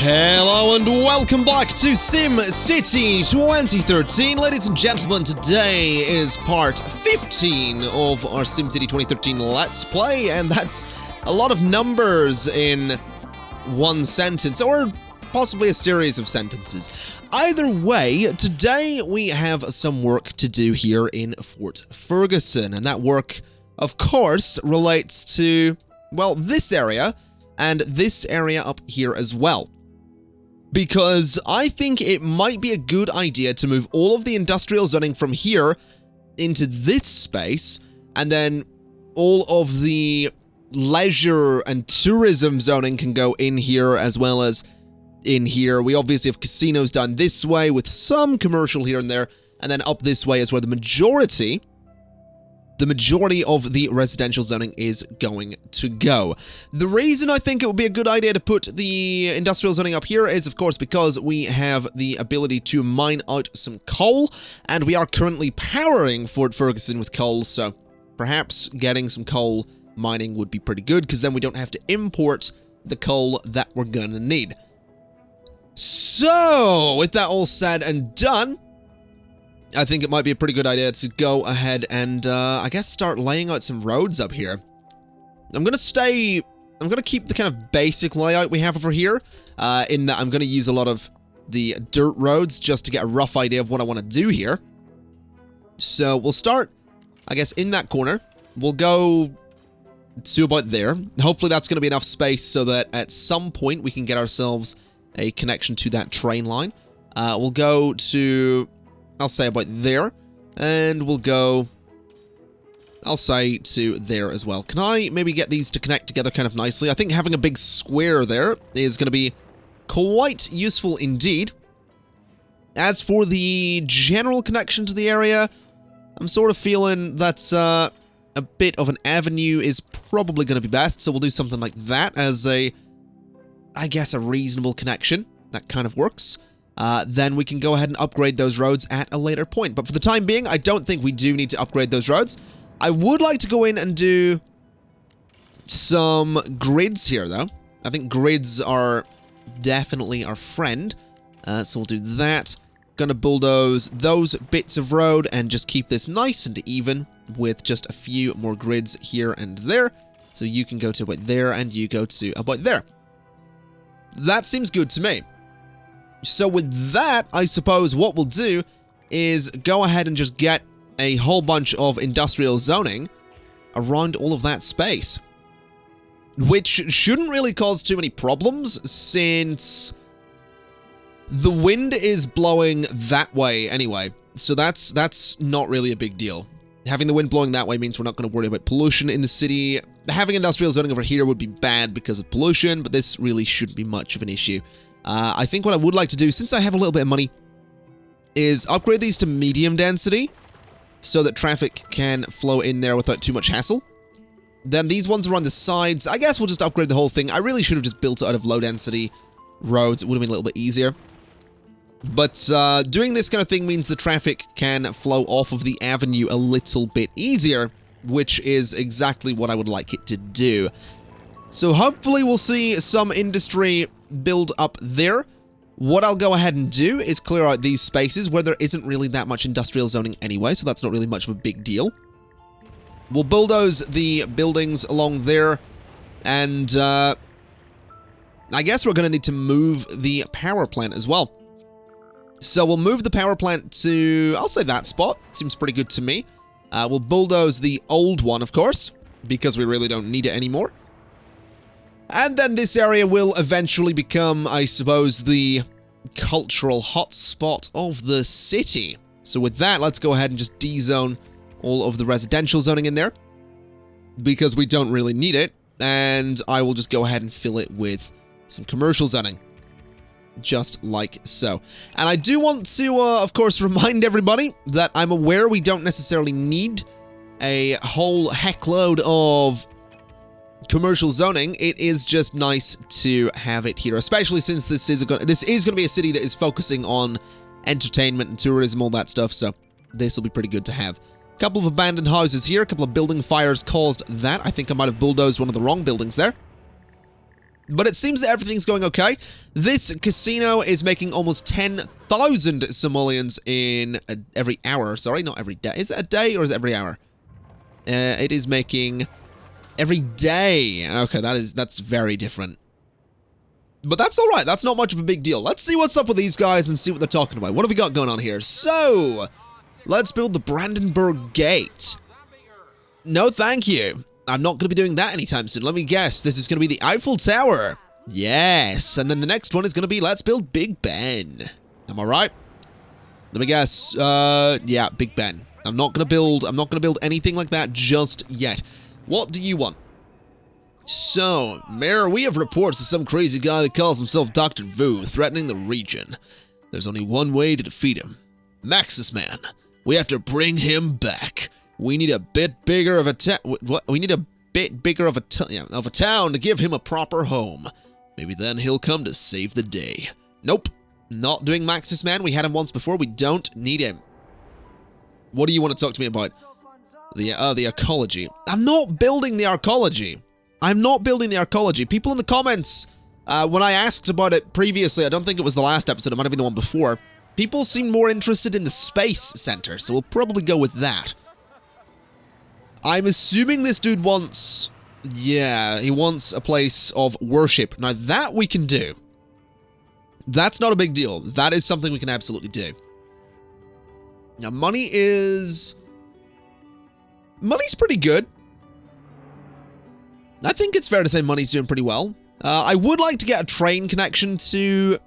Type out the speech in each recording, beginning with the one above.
Hello and welcome back to SimCity 2013. Ladies and gentlemen, today is part 15 of our SimCity 2013 Let's Play, and that's a lot of numbers in one sentence, or possibly a series of sentences. Either way, today we have some work to do here in Fort Ferguson, and that work, of course, relates to, well, this area, and this area up here as well. Because I think it might be a good idea to move all of the industrial zoning from here into this space, and then all of the leisure and tourism zoning can go in here as well as in here. We obviously have casinos down this way with some commercial here and there, and then up this way is where the majority of the residential zoning is going to go. The reason I think it would be a good idea to put the industrial zoning up here is, of course, because we have the ability to mine out some coal, and we are currently powering Fort Ferguson with coal, so perhaps getting some coal mining would be pretty good, because then we don't have to import the coal that we're gonna need. So, with that all said and done, I think it might be a pretty good idea to go ahead and, I guess, start laying out some roads up here. I'm gonna keep the kind of basic layout we have over here, in that I'm gonna use a lot of the dirt roads just to get a rough idea of what I want to do here. So, we'll start, I guess, in that corner. We'll go to about there. Hopefully that's gonna be enough space so that at some point we can get ourselves a connection to that train line. We'll go to, I'll say, about there, and we'll go, I'll say, to there as well. Can I maybe get these to connect together kind of nicely? I think having a big square there is going to be quite useful indeed. As for the general connection to the area, I'm sort of feeling that a bit of an avenue is probably going to be best, so we'll do something like that as a, I guess, a reasonable connection. That kind of works. Then we can go ahead and upgrade those roads at a later point. But for the time being, I don't think we do need to upgrade those roads. I would like to go in and do some grids here, though. I think grids are definitely our friend. So we'll do that. Gonna bulldoze those bits of road and just keep this nice and even with just a few more grids here and there. So you can go to about there and you go to about there. That seems good to me. So with that, I suppose what we'll do is go ahead and just get a whole bunch of industrial zoning around all of that space. Which shouldn't really cause too many problems, since the wind is blowing that way anyway. So that's not really a big deal. Having the wind blowing that way means we're not going to worry about pollution in the city. Having industrial zoning over here would be bad because of pollution, but this really shouldn't be much of an issue. I think what I would like to do, since I have a little bit of money, is upgrade these to medium density so that traffic can flow in there without too much hassle. Then these ones around the sides, I guess we'll just upgrade the whole thing. I really should have just built it out of low density roads. It would have been a little bit easier. But doing this kind of thing means the traffic can flow off of the avenue a little bit easier, which is exactly what I would like it to do. So hopefully we'll see some industry build up there. What I'll go ahead and do is clear out these spaces where there isn't really that much industrial zoning anyway, so that's not really much of a big deal. We'll bulldoze the buildings along there, and I guess we're going to need to move the power plant as well. So we'll move the power plant to, I'll say, that spot. Seems pretty good to me. We'll bulldoze the old one, of course, because we really don't need it anymore. And then this area will eventually become, I suppose, the cultural hotspot of the city. So with that, let's go ahead and just de-zone all of the residential zoning in there, because we don't really need it, and I will just go ahead and fill it with some commercial zoning. Just like so. And I do want to, of course, remind everybody that I'm aware we don't necessarily need a whole heckload of commercial zoning. It is just nice to have it here, especially since this is going to be a city that is focusing on entertainment and tourism, all that stuff, so this will be pretty good to have. A couple of abandoned houses here, a couple of building fires caused that. I think I might have bulldozed one of the wrong buildings there. But it seems that everything's going okay. This casino is making almost 10,000 simoleons in every hour. Sorry, not every day. Is it a day or is it every hour? It is making every day. Okay, that's very different. But that's all right. That's not much of a big deal. Let's see what's up with these guys and see what they're talking about. What have we got going on here? So, let's build the Brandenburg Gate. No, thank you. I'm not going to be doing that anytime soon. Let me guess. This is going to be the Eiffel Tower. Yes. And then the next one is going to be, let's build Big Ben. Am I right? Let me guess. Yeah, Big Ben. I'm not going to build anything like that just yet. What do you want? So, Mayor, we have reports of some crazy guy that calls himself Dr. Vu threatening the region. There's only one way to defeat him. Maxis Man. We have to bring him back. We need a bit bigger of a we need a bit bigger of a town to give him a proper home. Maybe then he'll come to save the day. Nope. Not doing Maxis Man. We had him once before. We don't need him. What do you want to talk to me about? The arcology. I'm not building the arcology. I'm not building the arcology. People in the comments, when I asked about it previously, I don't think it was the last episode, it might have been the one before, people seem more interested in the space center, so we'll probably go with that. I'm assuming this dude wants, yeah, he wants a place of worship. Now that we can do. That's not a big deal. That is something we can absolutely do. Now money's pretty good. I think it's fair to say money's doing pretty well. I would like to get a train connection to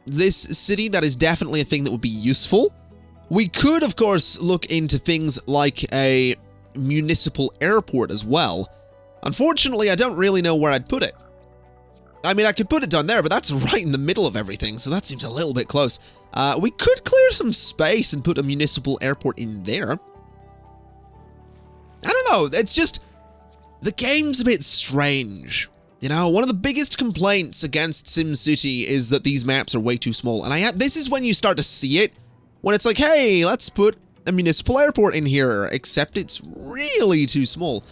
this city. That is definitely a thing that would be useful. We could, of course, look into things like a municipal airport as well. Unfortunately, I don't really know where I'd put it. I mean, I could put it down there, but that's right in the middle of everything, so that seems a little bit close. We could clear some space and put a municipal airport in there. I don't know, it's just, the game's a bit strange. You know, one of the biggest complaints against SimCity is that these maps are way too small, and this is when you start to see it, when it's like, hey, let's put a municipal airport in here, except it's really too small.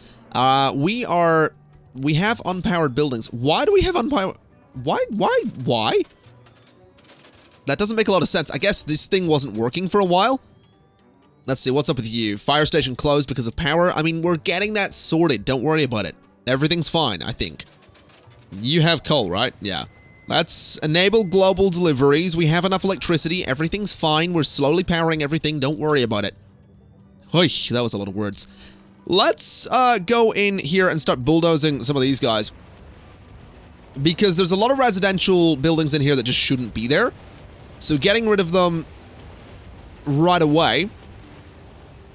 We have unpowered buildings. Why do we have unpowered? Why? That doesn't make a lot of sense. I guess this thing wasn't working for a while. Let's see, what's up with you? Fire station closed because of power? I mean, we're getting that sorted. Don't worry about it. Everything's fine, I think. You have coal, right? Yeah. Let's enable global deliveries. We have enough electricity. Everything's fine. We're slowly powering everything. Don't worry about it. Oy, that was a lot of words. Let's go in here and start bulldozing some of these guys. Because there's a lot of residential buildings in here that just shouldn't be there. So getting rid of them right away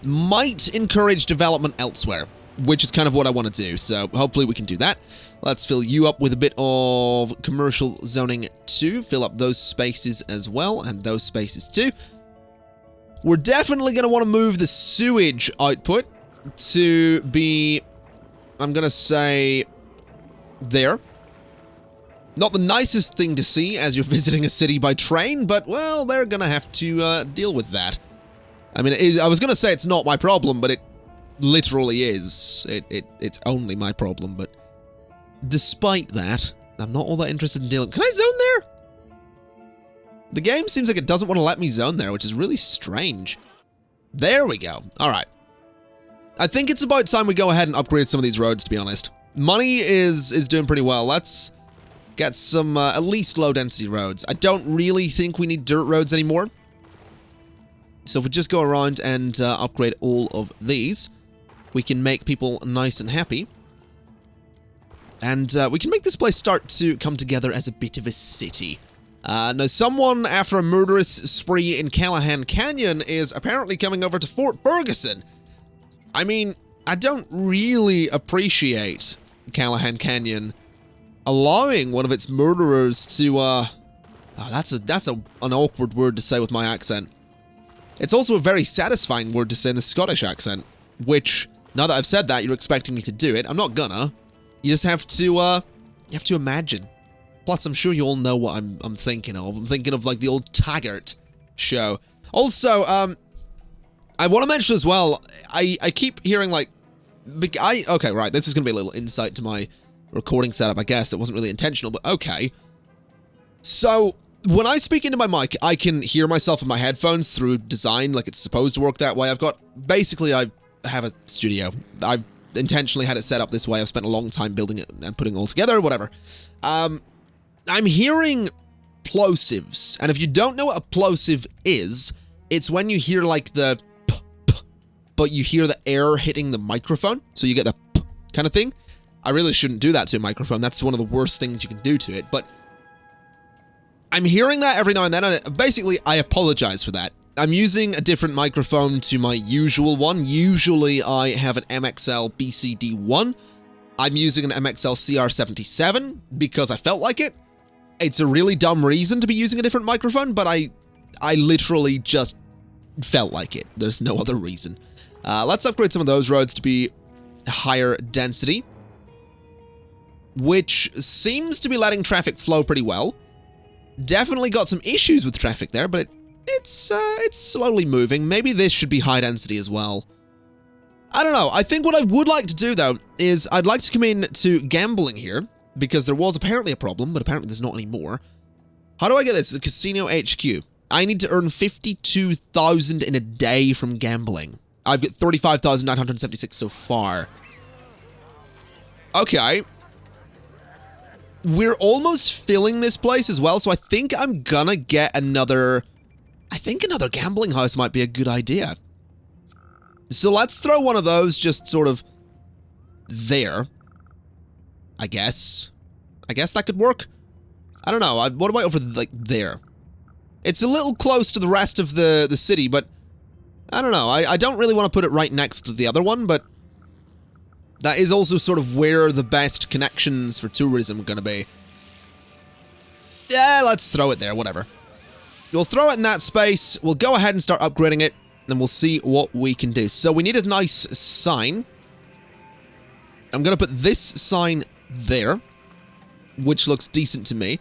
might encourage development elsewhere, which is kind of what I want to do. So hopefully we can do that. Let's fill you up with a bit of commercial zoning too. Fill up those spaces as well, and those spaces too. We're definitely going to want to move the sewage output to be, I'm going to say, there. Not the nicest thing to see as you're visiting a city by train, but, well, they're going to have to deal with that. I mean, I was going to say it's not my problem, but it literally is. It's only my problem, but despite that, I'm not all that interested in dealing. Can I zone there? The game seems like it doesn't want to let me zone there, which is really strange. There we go. All right. I think it's about time we go ahead and upgrade some of these roads, to be honest. Money is doing pretty well. Let's get some at least low-density roads. I don't really think we need dirt roads anymore. So if we just go around and upgrade all of these, we can make people nice and happy. And we can make this place start to come together as a bit of a city. Now, someone, after a murderous spree in Callahan Canyon, is apparently coming over to Fort Ferguson. I mean, I don't really appreciate Callahan Canyon allowing one of its murderers to, oh, that's an awkward word to say with my accent. It's also a very satisfying word to say in the Scottish accent, which, now that I've said that, you're expecting me to do it. I'm not gonna. You just have to imagine. Plus, I'm sure you all know what I'm thinking of. I'm thinking of, like, the old Taggart show. Also, I want to mention as well, I keep hearing, like, okay, right, this is going to be a little insight to my recording setup, I guess. It wasn't really intentional, but okay. So, when I speak into my mic, I can hear myself in my headphones through design, like it's supposed to work that way. Basically, I have a studio. I've intentionally had it set up this way. I've spent a long time building it and putting it all together, whatever. I'm hearing plosives, and if you don't know what a plosive is, it's when you hear like the p, but you hear the air hitting the microphone, so you get the p kind of thing. I really shouldn't do that to a microphone. That's one of the worst things you can do to it, but I'm hearing that every now and then, and basically, I apologize for that. I'm using a different microphone to my usual one. Usually, I have an MXL BCD1. I'm using an MXL CR77 because I felt like it. It's a really dumb reason to be using a different microphone, but I literally just felt like it. There's no other reason. Let's upgrade some of those roads to be higher density, which seems to be letting traffic flow pretty well. Definitely got some issues with traffic there, but it's slowly moving. Maybe this should be high density as well. I don't know. I think what I would like to do, though, is I'd like to come in to gambling here, because there was apparently a problem, but apparently there's not anymore. How do I get this? The Casino HQ. I need to earn 52,000 in a day from gambling. I've got 35,976 so far. Okay. We're almost filling this place as well, so I think I'm gonna get another... I think another gambling house might be a good idea. So let's throw one of those just sort of there. I guess that could work. I don't know. What about over, like, there? It's a little close to the rest of the city, but I don't know. I don't really want to put it right next to the other one, but that is also sort of where the best connections for tourism are going to be. Yeah, let's throw it there, whatever. We'll throw it in that space. We'll go ahead and start upgrading it, and we'll see what we can do. So we need a nice sign. I'm going to put this sign there, which looks decent to me.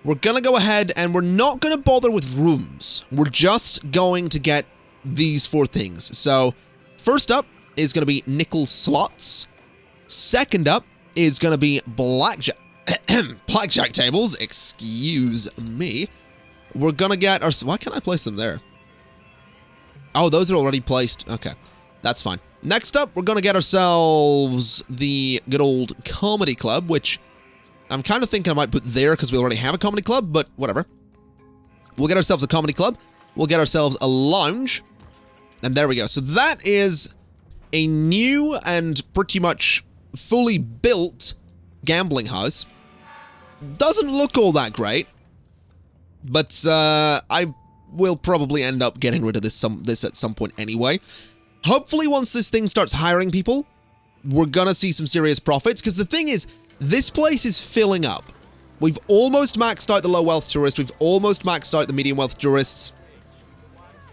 We're going to go ahead, and we're not going to bother with rooms. We're just going to get these 4 things. So, first up is going to be nickel slots. Second up is going to be blackjack tables. Excuse me. We're going to get our... Why can't I place them there? Oh, those are already placed. Okay, that's fine. Next up, we're going to get ourselves the good old comedy club, which I'm kind of thinking I might put there because we already have a comedy club, but whatever. We'll get ourselves a comedy club. We'll get ourselves a lounge. And there we go. So that is a new and pretty much fully built gambling house. Doesn't look all that great, but I will probably end up getting rid of this at some point anyway. Hopefully once this thing starts hiring people, we're gonna see some serious profits, because the thing is, this place is filling up. We've almost maxed out the low wealth tourists, we've almost maxed out the medium wealth tourists.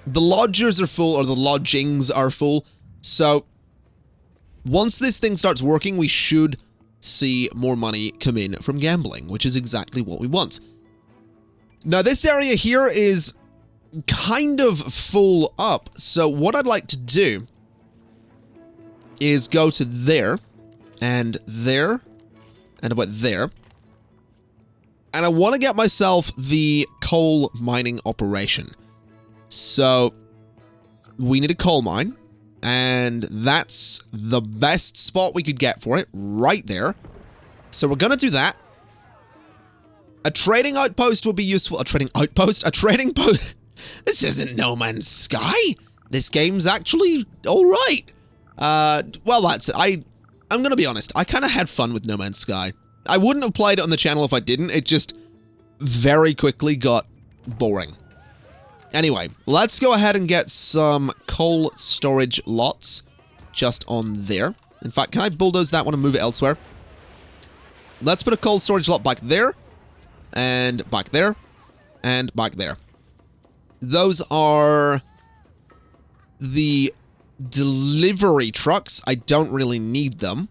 The lodgers are full, or the lodgings are full, so once this thing starts working, we should see more money come in from gambling, which is exactly what we want. Now this area here is kind of full up, so what I'd like to do is go to there, and about there, and I want to get myself the coal mining operation. So we need a coal mine, and that's the best spot we could get for it, right there. So we're gonna do that. A trading outpost would be useful. A trading outpost? A trading post? This isn't No Man's Sky. This game's actually alright. Well, that's it. I'm gonna be honest. I kind of had fun with No Man's Sky. I wouldn't have played it on the channel if I didn't. It just very quickly got boring. Anyway, let's go ahead and get some coal storage lots just on there. In fact, can I bulldoze that one and move it elsewhere? Let's put a coal storage lot back there, and back there, and back there. Those are the delivery trucks. I don't really need them.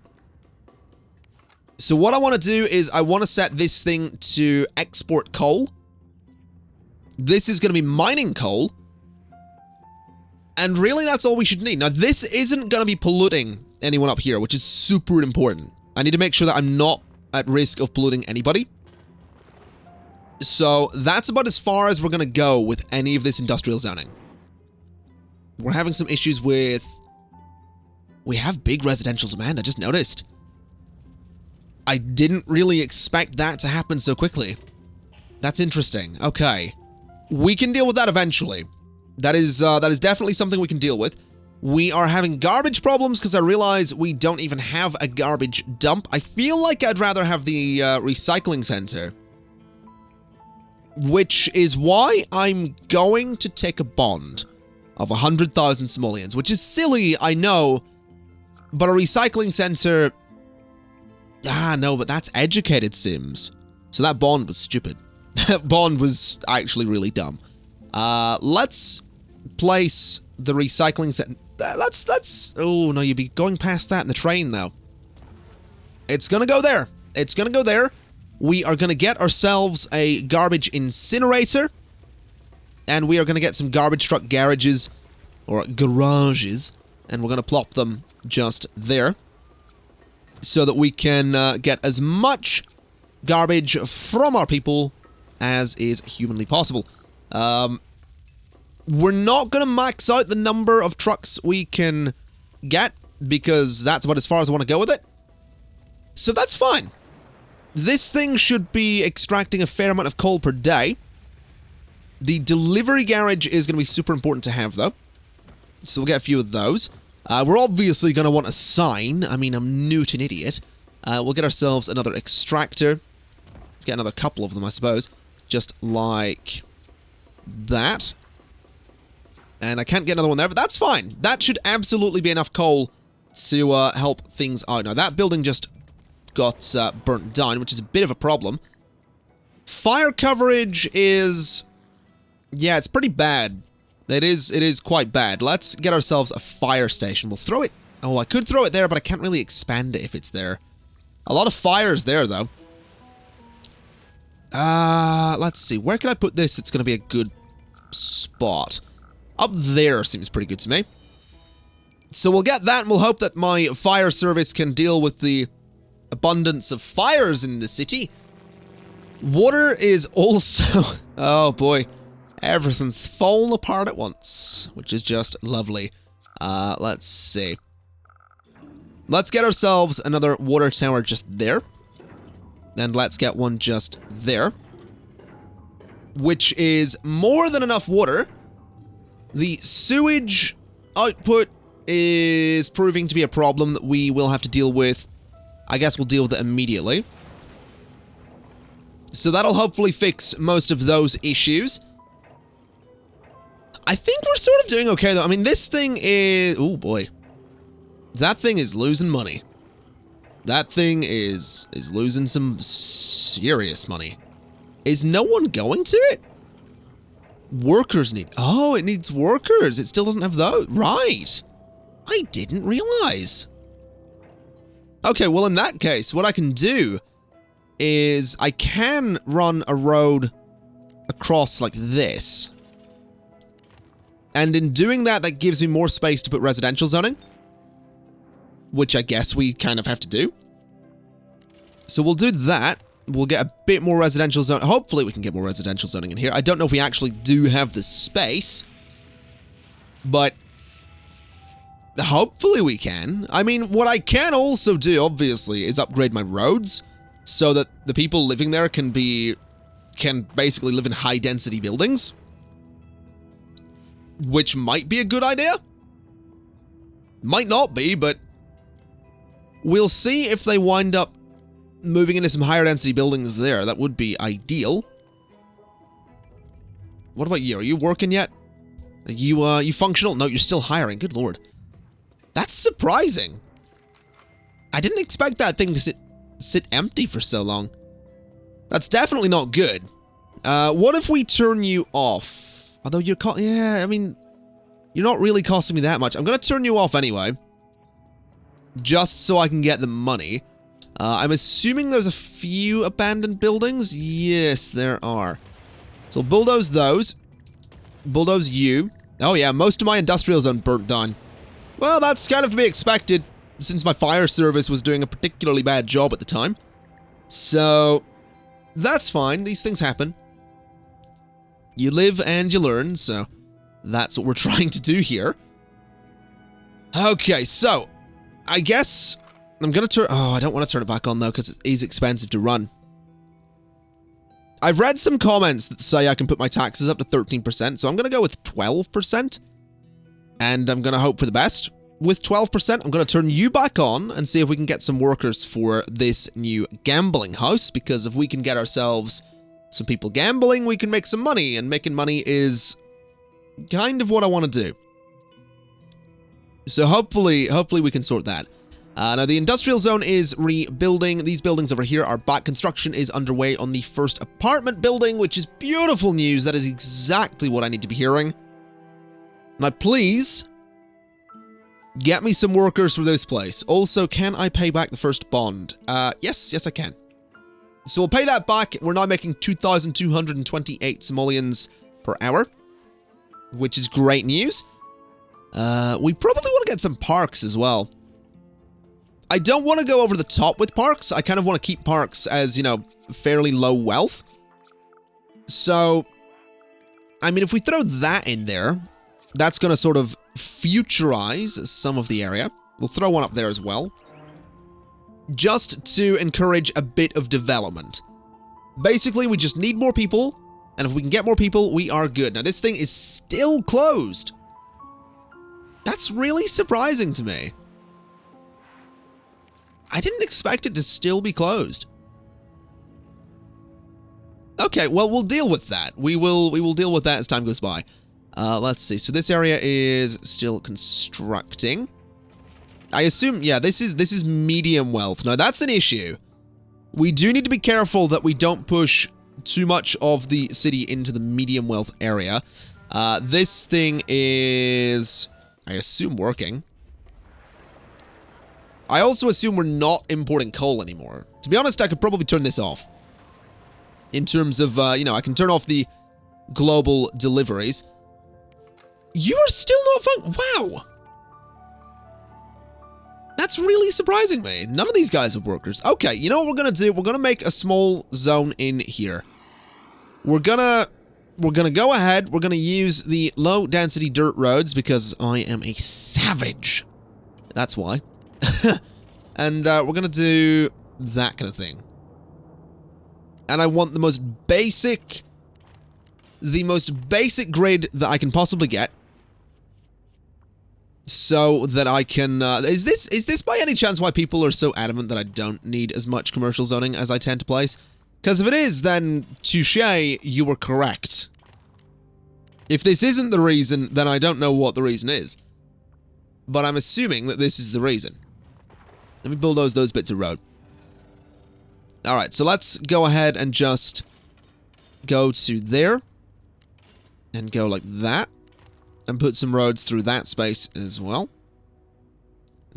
So what I want to do is I want to set this thing to export coal. This is going to be mining coal. And really that's all we should need. Now this isn't going to be polluting anyone up here, which is super important. I need to make sure that I'm not at risk of polluting anybody. So that's about as far as we're going to go with any of this industrial zoning. We're having some issues with... We have big residential demand, I just noticed. I didn't really expect that to happen so quickly. That's interesting. Okay. We can deal with that eventually. That is definitely something we can deal with. We are having garbage problems because I realize we don't even have a garbage dump. I feel like I'd rather have the recycling center. Which is why I'm going to take a bond of 100,000 simoleons, which is silly, I know, but a recycling center... Ah, no, but that's educated Sims. So that bond was stupid. That bond was actually really dumb. Let's place the recycling center... Let's... Oh, no, you'd be going past that in the train, though. It's gonna go there. It's gonna go there. We are gonna get ourselves a garbage incinerator. And we are gonna get some garbage truck garages. Or garages. And we're gonna plop them just there. So that we can get as much garbage from our people as is humanly possible. We're not going to max out the number of trucks we can get, because that's about as far as I want to go with it. So that's fine. This thing should be extracting a fair amount of coal per day. The delivery garage is going to be super important to have, though. So we'll get a few of those. We're obviously going to want a sign. I mean, I'm Newton idiot. We'll get ourselves another extractor. Get another couple of them, I suppose. Just like that. And I can't get another one there, but that's fine. That should absolutely be enough coal to help things out. Now, that building just got burnt down, which is a bit of a problem. Fire coverage is... Yeah, it's pretty bad. It is quite bad. Let's get ourselves a fire station. We'll throw it... Oh, I could throw it there, but I can't really expand it if it's there. A lot of fires there, though. Let's see. Where can I put this? It's going to be a good spot. Up there seems pretty good to me. So we'll get that, and we'll hope that my fire service can deal with the abundance of fires in the city. Water is also... Oh, boy. Everything's falling apart at once, which is just lovely. Let's see. Let's get ourselves another water tower just there. And let's get one just there. Which is more than enough water. The sewage output is proving to be a problem that we will have to deal with. I guess we'll deal with it immediately. So that'll hopefully fix most of those issues. I think we're sort of doing okay, though. I mean, this thing is... Oh, boy. That thing is losing money. That thing is losing some serious money. Is no one going to it? Workers need... Oh, it needs workers. It still doesn't have those. Right. I didn't realize. Okay, well, in that case, what I can do is I can run a road across like this. And in doing that, that gives me more space to put residential zoning. Which I guess we kind of have to do. So we'll do that. We'll get a bit more residential zone. Hopefully we can get more residential zoning in here. I don't know if we actually do have the space. But hopefully we can. I mean, what I can also do, obviously, is upgrade my roads. So that the people living there can basically live in high-density buildings. Which might be a good idea. Might not be, but we'll see if they wind up moving into some higher density buildings there. That would be ideal. What about you? Are you working yet? Are you functional? No, you're still hiring. Good lord. That's surprising. I didn't expect that thing to sit empty for so long. That's definitely not good. What if we turn you off? Although you're yeah, I mean, you're not really costing me that much. I'm gonna turn you off anyway. Just so I can get the money. I'm assuming there's a few abandoned buildings. Yes, there are. So bulldoze those. Bulldoze you. Oh yeah, most of my industrial zone burnt down. Well, that's kind of to be expected, since my fire service was doing a particularly bad job at the time. So, that's fine. These things happen. You live and you learn, so that's what we're trying to do here. Okay, so, I guess I'm gonna turn... Oh, I don't want to turn it back on, though, because it is expensive to run. I've read some comments that say I can put my taxes up to 13%, so I'm gonna go with 12%. And I'm gonna hope for the best. With 12%, I'm gonna turn you back on and see if we can get some workers for this new gambling house, because if we can get ourselves some people gambling, we can make some money, and making money is kind of what I want to do. So hopefully we can sort that. Now, the industrial zone is rebuilding. These buildings over here are back. Construction is underway on the first apartment building, which is beautiful news. That is exactly what I need to be hearing. Now, please, get me some workers for this place. Also, can I pay back the first bond? Yes, I can. So we'll pay that back. We're now making 2,228 simoleons per hour, which is great news. We probably want to get some parks as well. I don't want to go over the top with parks. I kind of want to keep parks as, you know, fairly low wealth. So, I mean, if we throw that in there, that's going to sort of futurize some of the area. We'll throw one up there as well, just to encourage a bit of development. Basically, we just need more people, and if we can get more people, we are good. Now, this thing is still closed. That's really surprising to me. I didn't expect it to still be closed. Okay, well, we'll deal with that. We will deal with that as time goes by. Let's see. So this area is still constructing. I assume, yeah, this is medium wealth. Now, that's an issue. We do need to be careful that we don't push too much of the city into the medium wealth area. This thing is, I assume, working. I also assume we're not importing coal anymore. To be honest, I could probably turn this off. In terms of, you know, I can turn off the global deliveries. You are still not wow! That's really surprising me. None of these guys are workers. Okay, you know what we're gonna do? We're gonna make a small zone in here. We're gonna go ahead. We're gonna use the low-density dirt roads because I am a savage. That's why. And we're gonna do that kind of thing. And I want the most basic grid that I can possibly get, so that I can. Is this by any chance why people are so adamant that I don't need as much commercial zoning as I tend to place? Because if it is, then touché, you were correct. If this isn't the reason, then I don't know what the reason is. But I'm assuming that this is the reason. Let me bulldoze those bits of road. Alright, so let's go ahead and just go to there. And go like that. And put some roads through that space as well.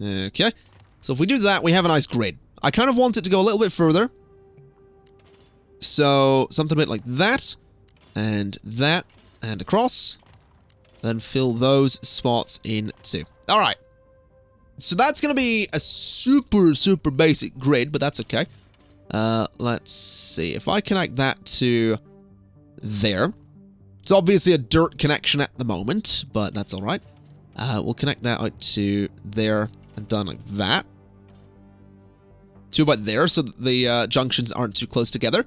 Okay. So if we do that, we have a nice grid. I kind of want it to go a little bit further. So something a bit like that. And across. Then fill those spots in too. Alright. So that's going to be a super, super basic grid, but that's okay. Let's see. If I connect that to there. It's obviously a dirt connection at the moment, but that's alright. We'll connect that out to there and done like that. To about there, so that the junctions aren't too close together.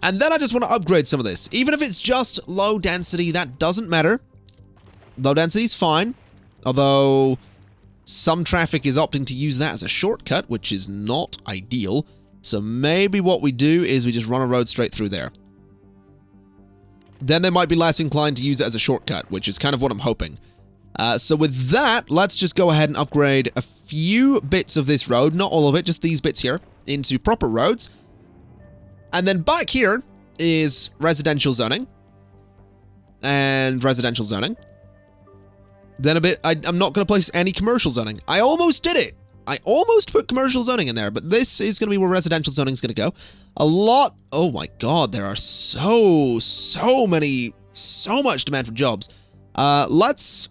And then I just want to upgrade some of this. Even if it's just low density, that doesn't matter. Low density is fine. Although some traffic is opting to use that as a shortcut, which is not ideal. So maybe what we do is we just run a road straight through there. Then they might be less inclined to use it as a shortcut, which is kind of what I'm hoping. So with that, let's just go ahead and upgrade a few bits of this road, not all of it, just these bits here, into proper roads. And then back here is residential zoning. And residential zoning. Then a bit, I'm not going to place any commercial zoning. I almost did it. I almost put commercial zoning in there, but this is going to be where residential zoning is going to go. A lot, oh my god, there are so much demand for jobs. Let's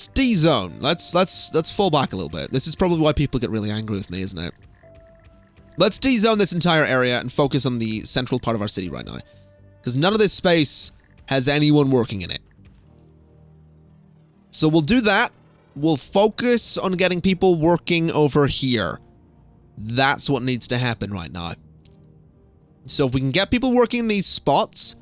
de-zone. Let's fall back a little bit. This is probably why people get really angry with me, isn't it? Let's de-zone this entire area and focus on the central part of our city right now. Because none of this space has anyone working in it. So we'll do that. We'll focus on getting people working over here. That's what needs to happen right now. So if we can get people working in these spots,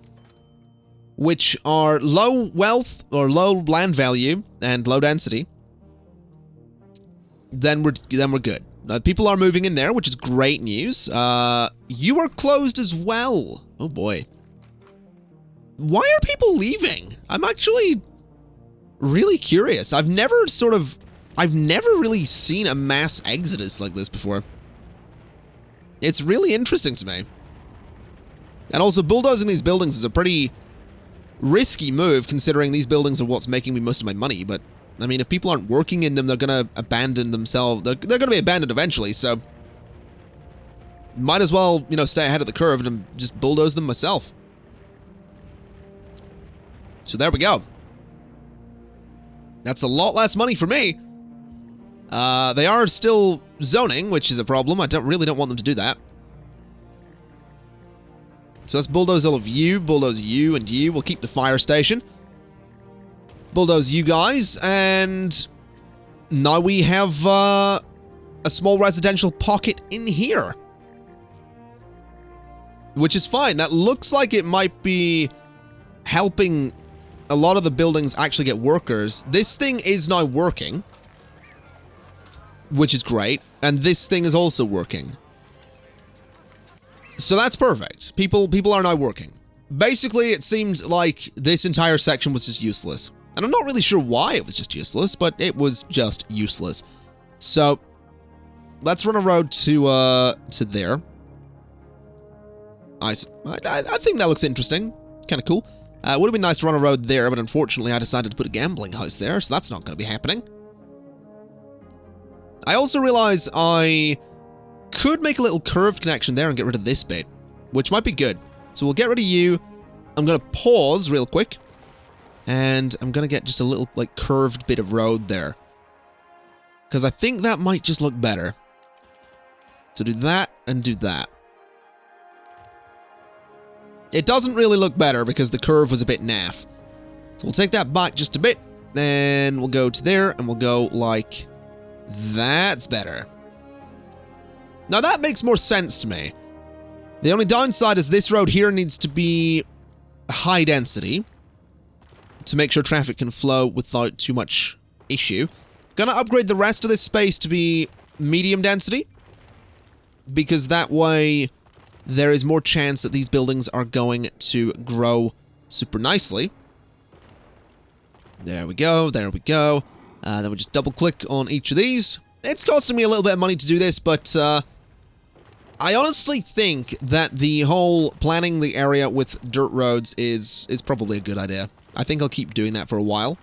which are low wealth or low land value and low density, then we're good. Now, people are moving in there, which is great news. You are closed as well. Oh boy. Why are people leaving? I'm actually really curious. I've never really seen a mass exodus like this before. It's really interesting to me. And also, bulldozing these buildings is a pretty risky move, considering these buildings are what's making me most of my money. But, I mean, if people aren't working in them, they're going to abandon themselves. They're going to be abandoned eventually, so might as well, you know, stay ahead of the curve and just bulldoze them myself. So there we go. That's a lot less money for me. They are still zoning, which is a problem. I really don't want them to do that. So let's bulldoze all of you, bulldoze you and you. We'll keep the fire station. Bulldoze you guys, and now we have a small residential pocket in here. Which is fine. That looks like it might be helping a lot of the buildings actually get workers. This thing is now working, which is great, and this thing is also working. So that's perfect. People are now working. Basically, it seemed like this entire section was just useless. And I'm not really sure why it was just useless, but it was just useless. So let's run a road to there. I think that looks interesting. Kind of cool. It would have been nice to run a road there, but unfortunately I decided to put a gambling house there, so that's not going to be happening. I also realize I could make a little curved connection there and get rid of this bit, which might be good. So we'll get rid of you. I'm going to pause real quick, and I'm going to get just a little, like, curved bit of road there, because I think that might just look better. So do that and do that. It doesn't really look better because the curve was a bit naff. So we'll take that back just a bit, then we'll go to there, and we'll go like, that's better. Now that makes more sense to me. The only downside is this road here needs to be high density to make sure traffic can flow without too much issue. Gonna upgrade the rest of this space to be medium density, because that way there is more chance that these buildings are going to grow super nicely. There we go, there we go. Then we'll just double click on each of these. It's costing me a little bit of money to do this, but I honestly think that the whole planning the area with dirt roads is probably a good idea. I think I'll keep doing that for a while,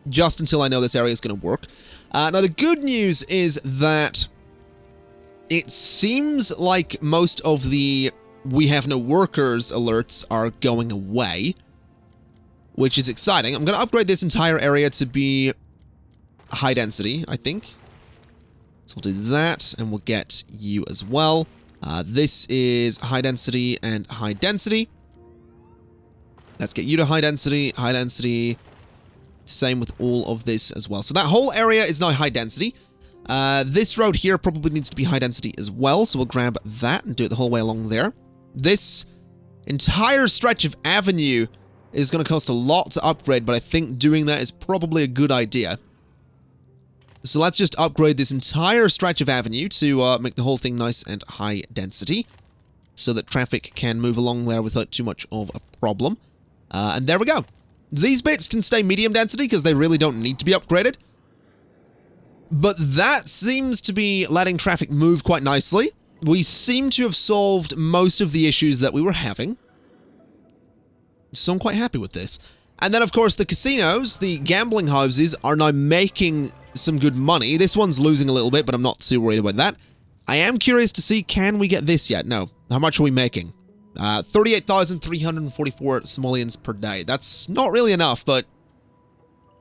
just until I know this area is going to work. Now the good news is that it seems like most of the "we have no workers" alerts are going away, which is exciting. I'm going to upgrade this entire area to be high density, I think. So we'll do that, and we'll get you as well. This is high density and high density. Let's get you to high density, high density. Same with all of this as well. So that whole area is now high density. This road here probably needs to be high density as well, so we'll grab that and do it the whole way along there. This entire stretch of avenue is going to cost a lot to upgrade, but I think doing that is probably a good idea. So let's just upgrade this entire stretch of avenue to make the whole thing nice and high density, so that traffic can move along there without too much of a problem. And there we go. These bits can stay medium density because they really don't need to be upgraded. But that seems to be letting traffic move quite nicely. We seem to have solved most of the issues that we were having. So I'm quite happy with this. And then, of course, the casinos, the gambling houses, are now making some good money. This one's losing a little bit, but I'm not too worried about that. I am curious to see, can we get this yet? No. How much are we making? 38,344 simoleons per day. That's not really enough, but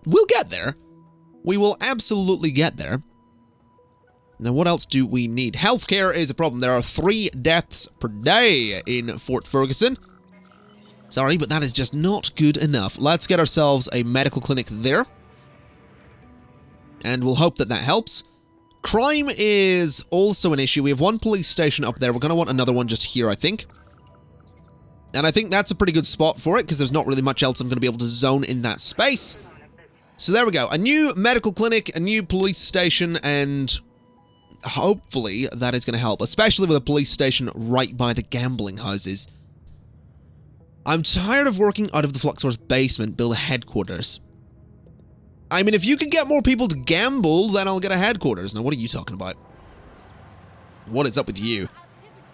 we'll get there. We will absolutely get there. Now, what else do we need? Healthcare is a problem. There are 3 deaths per day in Fort Ferguson. Sorry, but that is just not good enough. Let's get ourselves a medical clinic there. And we'll hope that that helps. Crime is also an issue. We have 1 police station up there. We're going to want another one just here, I think. And I think that's a pretty good spot for it, because there's not really much else I'm going to be able to zone in that space. So there we go. A new medical clinic, a new police station, and hopefully that is going to help, especially with a police station right by the gambling houses. I'm tired of working out of the Fluxor's basement, build a headquarters. I mean, if you can get more people to gamble, then I'll get a headquarters. Now, what are you talking about? What is up with you?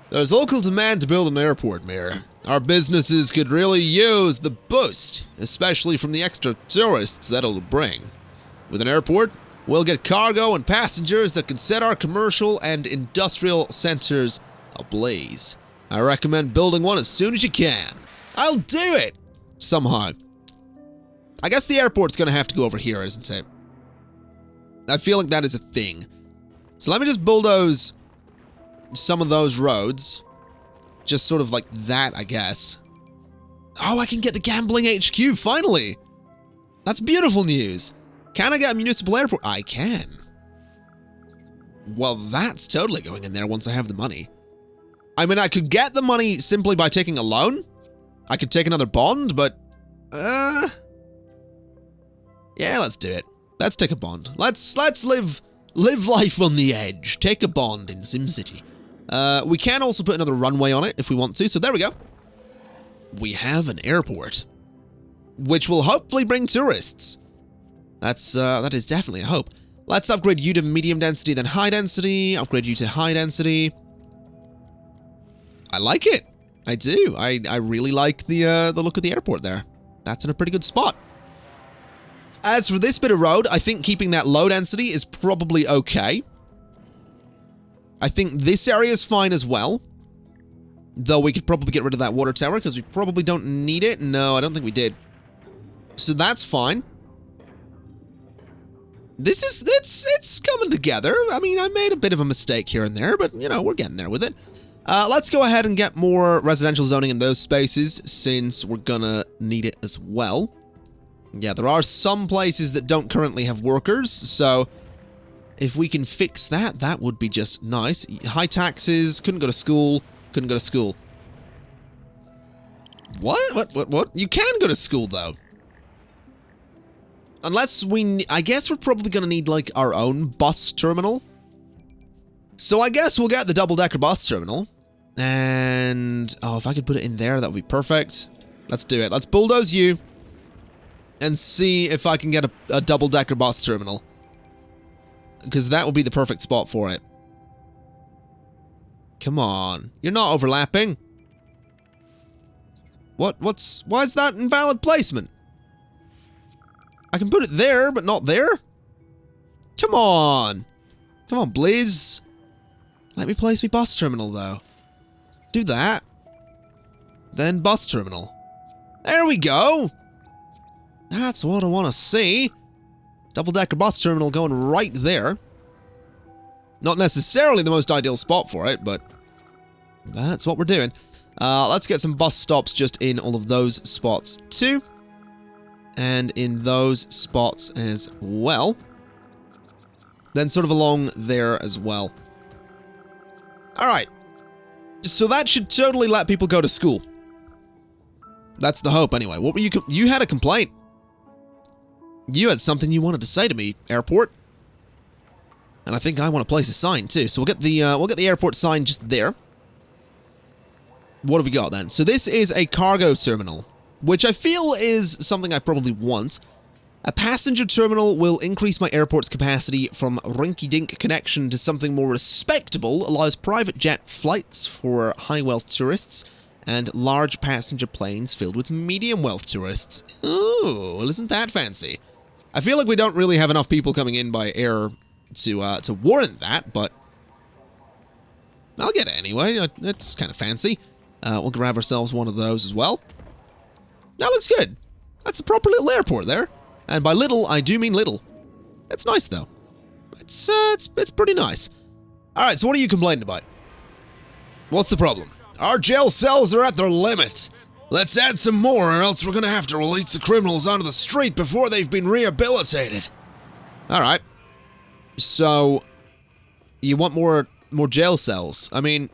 There's local demand to build an airport, Mayor. Our businesses could really use the boost, especially from the extra tourists that it'll bring. With an airport, we'll get cargo and passengers that can set our commercial and industrial centers ablaze. I recommend building one as soon as you can. I'll do it! Somehow. I guess the airport's gonna have to go over here, isn't it? I feel like that is a thing. So let me just bulldoze some of those roads. Just sort of like that, I guess. Oh, I can get the gambling HQ, finally! That's beautiful news! Can I get a municipal airport? I can. Well, that's totally going in there once I have the money. I mean, I could get the money simply by taking a loan. I could take another bond, but... yeah, let's do it. Let's take a bond. Let's live life on the edge. Take a bond in SimCity. We can also put another runway on it if we want to, so there we go. We have an airport, which will hopefully bring tourists. That is definitely a hope. Let's upgrade you to medium density, then high density. Upgrade you to high density. I like it. I do. I really like the look of the airport there. That's in a pretty good spot. As for this bit of road, I think keeping that low density is probably okay. I think this area is fine as well. Though we could probably get rid of that water tower because we probably don't need it. No, I don't think we did. So that's fine. It's coming together. I mean, I made a bit of a mistake here and there, but, you know, we're getting there with it. Let's go ahead and get more residential zoning in those spaces, since we're gonna need it as well. Yeah, there are some places that don't currently have workers, so if we can fix that, that would be just nice. High taxes, couldn't go to school, couldn't go to school. What? You can go to school, though. Unless I guess we're probably gonna need, like, our own bus terminal. So I guess we'll get the double-decker bus terminal. And, oh, if I could put it in there, that would be perfect. Let's do it. Let's bulldoze you. And see if I can get a double-decker bus terminal. Because that would be the perfect spot for it. Come on. You're not overlapping. Why is that invalid placement? I can put it there, but not there? Come on. Come on, please. Let me place my bus terminal, though. Do that. Then bus terminal. There we go. That's what I want to see. Double-decker bus terminal going right there. Not necessarily the most ideal spot for it, but that's what we're doing. Let's get some bus stops just in all of those spots too. And in those spots as well. Then sort of along there as well. Alright. So that should totally let people go to school. That's the hope anyway. What were you had a complaint. You had something you wanted to say to me, airport. And I think I want to place a sign too. So we'll get the airport sign just there. What have we got then? So this is a cargo terminal, which I feel is something I probably want. A passenger terminal will increase my airport's capacity from rinky-dink connection to something more respectable, allows private jet flights for high-wealth tourists, and large passenger planes filled with medium-wealth tourists. Ooh, well, isn't that fancy? I feel like we don't really have enough people coming in by air to warrant that, but I'll get it anyway. It's kind of fancy. We'll grab ourselves one of those as well. That looks good. That's a proper little airport there. And by little, I do mean little. It's nice, though. It's pretty nice. Alright, so what are you complaining about? What's the problem? Our jail cells are at their limit. Let's add some more, or else we're gonna have to release the criminals onto the street before they've been rehabilitated. Alright. So, you want more jail cells? I mean,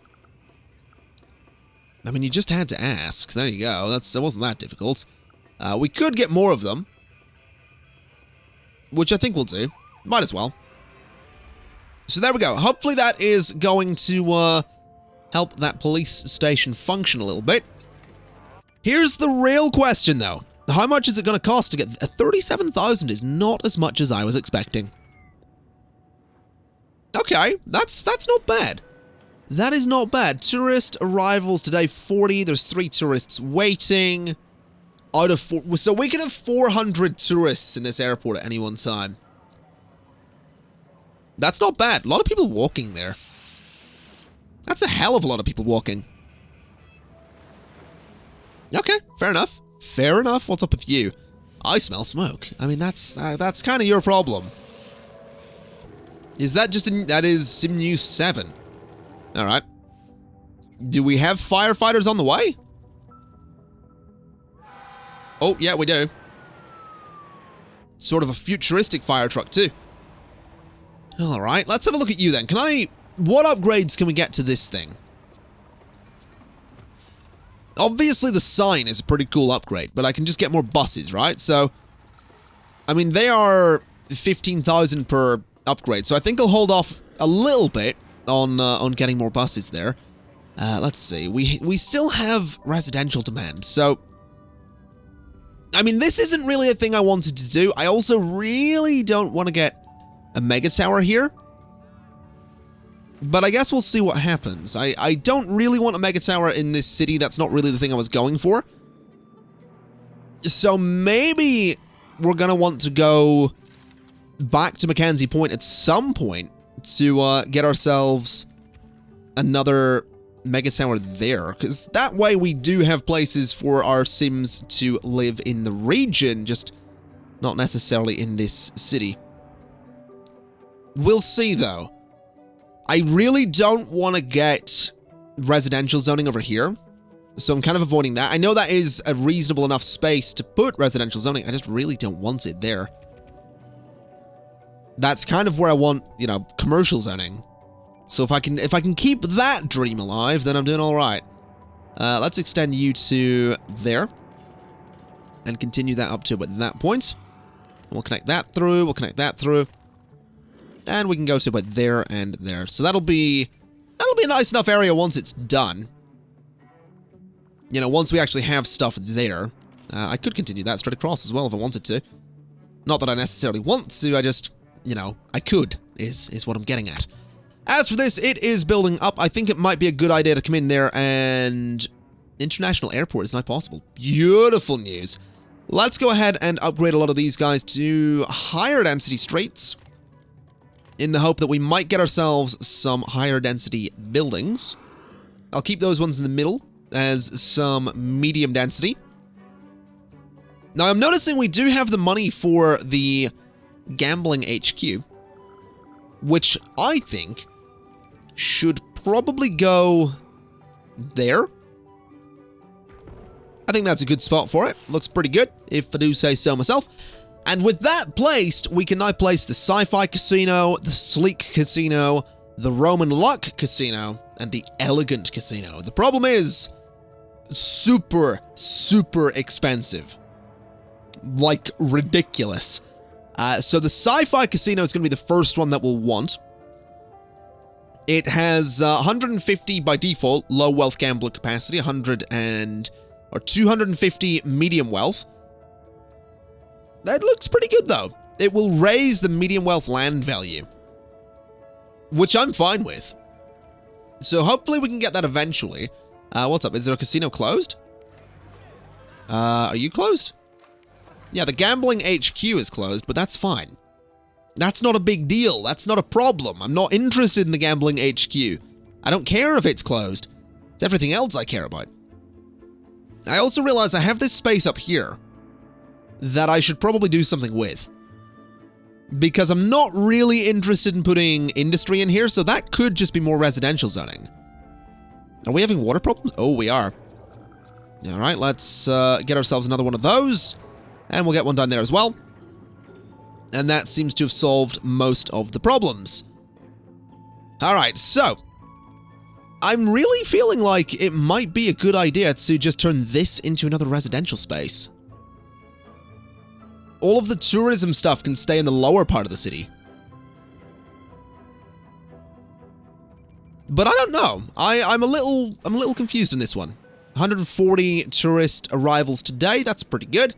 you just had to ask. There you go. It wasn't that difficult. We could get more of them, which I think we'll do. Might as well. So there we go. Hopefully that is going to help that police station function a little bit. Here's the real question, though. How much is it going to cost to get... 37,000 is not as much as I was expecting. Okay, that's not bad. That is not bad. Tourist arrivals today, 40. There's 3 tourists waiting. Out of 4... So we can have 400 tourists in this airport at any one time. That's not bad. A lot of people walking there. That's a hell of a lot of people walking. Okay, fair enough. Fair enough. What's up with you? I smell smoke. I mean, that's kind of your problem. Is that just that is SimNews 7? All right. Do we have firefighters on the way? Oh, yeah, we do. Sort of a futuristic fire truck, too. All right, let's have a look at you then. What upgrades can we get to this thing? Obviously, the sign is a pretty cool upgrade, but I can just get more buses, right? So, I mean, they are 15,000 per upgrade, so I think I'll hold off a little bit on getting more buses there. Let's see. We still have residential demand, so... I mean, this isn't really a thing I wanted to do. I also really don't want to get a mega tower here. But I guess we'll see what happens. I don't really want a mega tower in this city. That's not really the thing I was going for. So maybe we're going to want to go back to Mackenzie Point at some point to get ourselves another mega tower there. Because that way we do have places for our Sims to live in the region, just not necessarily in this city. We'll see, though. I really don't want to get residential zoning over here, so I'm kind of avoiding that. I know that is a reasonable enough space to put residential zoning, I just really don't want it there. That's kind of where I want, you know, commercial zoning. So if I can keep that dream alive, then I'm doing all right. Let's extend you to there, and continue that up to about that point. We'll connect that through, we'll connect that through. And we can go to about there and there. So that'll be a nice enough area once it's done. You know, once we actually have stuff there. I could continue that straight across as well if I wanted to. Not that I necessarily want to, I just, you know, I could, is what I'm getting at. As for this, it is building up. I think it might be a good idea to come in there and... International Airport is now possible. Beautiful news. Let's go ahead and upgrade a lot of these guys to higher density streets, in the hope that we might get ourselves some higher density buildings. I'll keep those ones in the middle as some medium density. Now, I'm noticing we do have the money for the gambling HQ, which I think should probably go there. I think that's a good spot for it. Looks pretty good, if I do say so myself. And with that placed, we can now place the Sci-Fi Casino, the Sleek Casino, the Roman Luck Casino, and the Elegant Casino. The problem is super, super expensive. Like, ridiculous. So the Sci-Fi Casino is going to be the first one that we'll want. It has 150 by default, low wealth gambler capacity, 250 medium wealth. That looks pretty good, though. It will raise the medium wealth land value, which I'm fine with. So hopefully we can get that eventually. What's up? Is there a casino closed? Are you closed? Yeah, the gambling HQ is closed, but that's fine. That's not a big deal. That's not a problem. I'm not interested in the gambling HQ. I don't care if it's closed. It's everything else I care about. I also realize I have this space up here that I should probably do something with. because I'm not really interested in putting industry in here, so that could just be more residential zoning. Are we having water problems? Oh, we are. All right, let's get ourselves another one of those, and we'll get one down there as well. And that seems to have solved most of the problems. All right, so I'm really feeling like it might be a good idea to just turn this into another residential space. All of the tourism stuff can stay in the lower part of the city. But I don't know. I'm a little confused in this one. 140 tourist arrivals today. That's pretty good.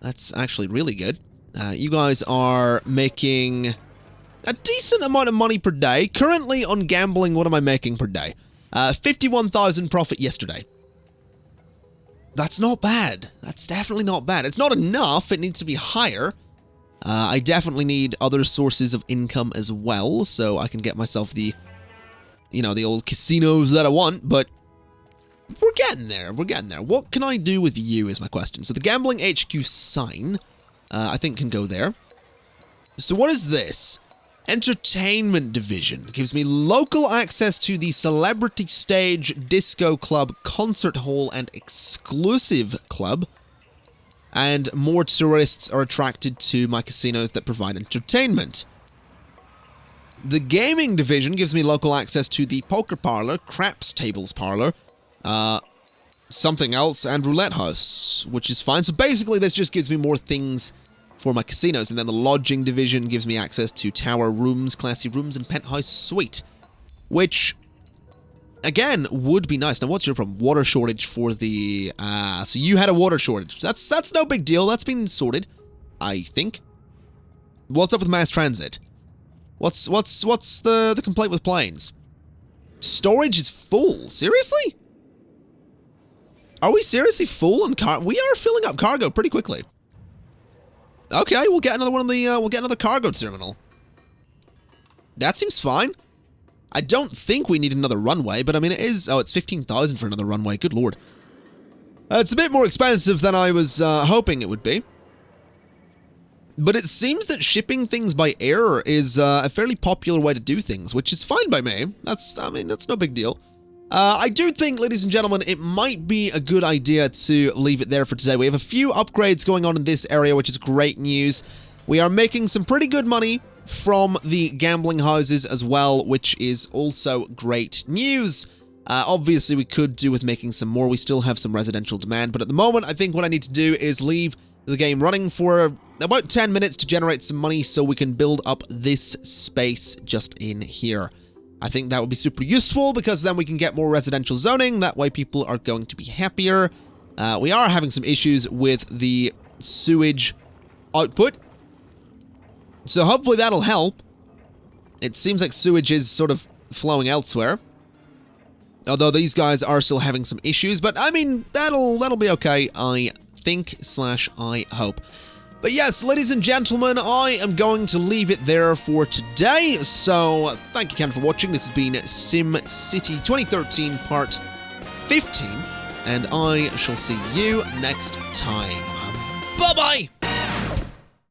That's actually really good. You guys are making a decent amount of money per day. Currently on gambling, what am I making per day? 51,000 profit yesterday. That's not bad. That's definitely not bad. It's not enough. It needs to be higher. I definitely need other sources of income as well, so I can get myself the, you know, the old casinos that I want, but we're getting there. We're getting there. What can I do with you is my question. So the gambling HQ sign, I think can go there. So what is this? Entertainment division. Gives me local access to the celebrity stage, disco club, concert hall, and exclusive club. And more tourists are attracted to my casinos that provide entertainment. The gaming division gives me local access to the poker parlor, craps tables parlor, something else, and roulette house, which is fine. So basically this just gives me more things for my casinos. And then the lodging division gives me access to tower rooms, classy rooms, and penthouse suite, which, again, would be nice. Now, what's your problem? Water shortage for the... so you had a water shortage. That's no big deal. That's been sorted, I think. What's up with mass transit? What's the complaint with planes? Storage is full. Seriously? Are we seriously full on car? We are filling up cargo pretty quickly. Okay, we'll get another one of the, we'll get another cargo terminal. That seems fine. I don't think we need another runway, but I mean, it is, oh, it's 15,000 for another runway, good lord. It's a bit more expensive than I was hoping it would be. But it seems that shipping things by air is a fairly popular way to do things, which is fine by me. I mean, that's no big deal. I do think, ladies and gentlemen, it might be a good idea to leave it there for today. We have a few upgrades going on in this area, which is great news. We are making some pretty good money from the gambling houses as well, which is also great news. Obviously, we could do with making some more. We still have some residential demand, but at the moment, I think what I need to do is leave the game running for about 10 minutes to generate some money so we can build up this space just in here. I think that would be super useful because then we can get more residential zoning. That way people are going to be happier. We are having some issues with the sewage output, so hopefully that'll help. It seems like sewage is sort of flowing elsewhere, although these guys are still having some issues, but I mean, that'll be okay, I think / I hope. But yes, ladies and gentlemen, I am going to leave it there for today. So thank you again for watching. This has been SimCity 2013 Part 15, and I shall see you next time. Bye-bye!